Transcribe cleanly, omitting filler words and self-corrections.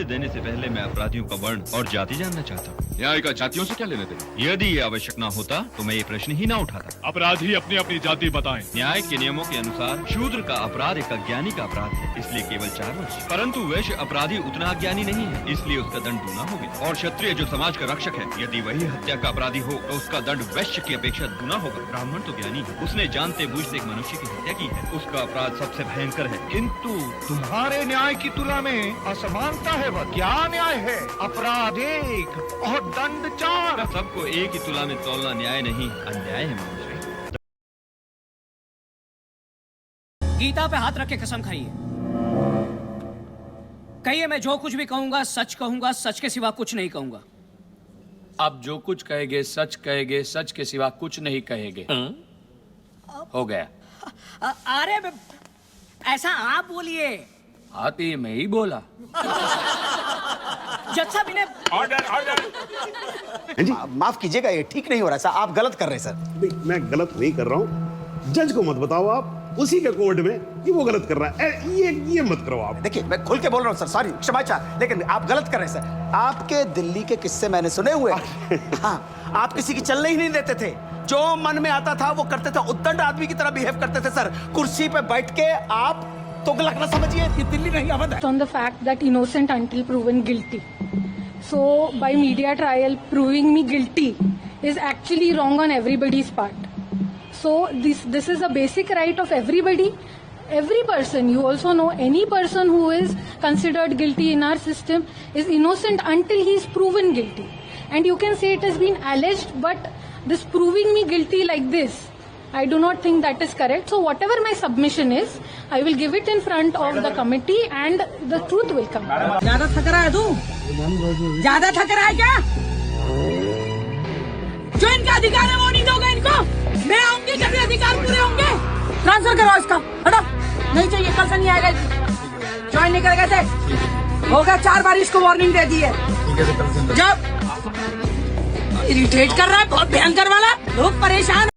देने से पहले मैं अपराधियों का वर्ण और जाति जानना चाहता हूँ। न्याय का जातियों से क्या लेने देने? यदि ये आवश्यक ना होता तो मैं ये प्रश्न ही ना उठाता। अपराधी अपनी अपनी जाति बताएं। न्याय के नियमों के अनुसार शूद्र का अपराध एक अज्ञानी का अपराध है, इसलिए केवल 4 वर्ष। परंतु वैश्य अपराधी उतना अज्ञानी नहीं है, इसलिए उसका दंड दूना होगा। और क्षत्रिय जो समाज का रक्षक है, यदि वही हत्या का अपराधी हो तो उसका दंड वैश्य की अपेक्षा दूना होगा। ब्राह्मण तो ज्ञानी है, उसने जानते बूझते एक मनुष्य की हत्या की है, उसका अपराध सबसे भयंकर है। किंतु तुम्हारे न्याय की तुलना में असमानता है। वह क्या न्याय है? अपराध 1 और दंड 4। सबको एक ही तुला में तोलना न्याय नहीं, अन्याय है मनुष्य। गीता पे हाथ रख के कसम खाइए। कहिए मैं जो कुछ भी कहूंगा सच कहूंगा, सच के सिवा कुछ नहीं कहूंगा। आप जो कुछ कहेंगे सच कहेंगे, सच के सिवा कुछ नहीं कहेंगे। हो गया। अरे ऐसा आप बोलिए। आती मैं ही बोला। जज साहब इन्हें माफ कीजिएगा, ये ठीक नहीं हो रहा सर। आप गलत कर रहे हैं सर। मैं गलत नहीं कर रहा हूँ। जज को मत बताओ आप, उसी के कोर्ट में कि वो गलत कर रहा है। ये मत करो आप। देखिए मैं खुल के बोल रहा हूँ सर, सॉरी क्षमा चाह, लेकिन आप गलत कर रहे हैं सर। आपके दिल्ली के किस्से मैंने सुने हुए। हाँ, आप किसी की चलने ही नहीं देते थे, जो मन में आता था वो करते थे, उद्दंड आदमी की तरह बिहेव करते थे सर। कुर्सी पे बैठ के आप तुगलक ना समझिए, ये दिल्ली नहीं अवध है। On the fact that innocent until proven guilty. So by media trial proving me guilty is actually wrong on everybody's part. So this is a basic right of everybody. Every person, you also know, any person who is considered guilty in our system is innocent until he is proven guilty. And you can say it has been alleged, but this proving me guilty like this, I do not think that is correct. So whatever my submission is, I will give it in front of the committee and the truth will come. ज्यादा थक रहा है तू? ज्यादा थक रहा है क्या? जो इनका अधिकार है वो नहीं दोगे इनको? मैं आऊंगी जब ये अधिकार पूरे होंगे। ट्रांसफर करो इसका, हटो। नहीं चाहिए, कल से नहीं आएगा। ज्वाइन नहीं करेगा से होगा। 4 बार इसको वार्निंग दे दी है। जब इरिटेट कर रहा है, बहुत भयंकर वाला, लोग परेशान।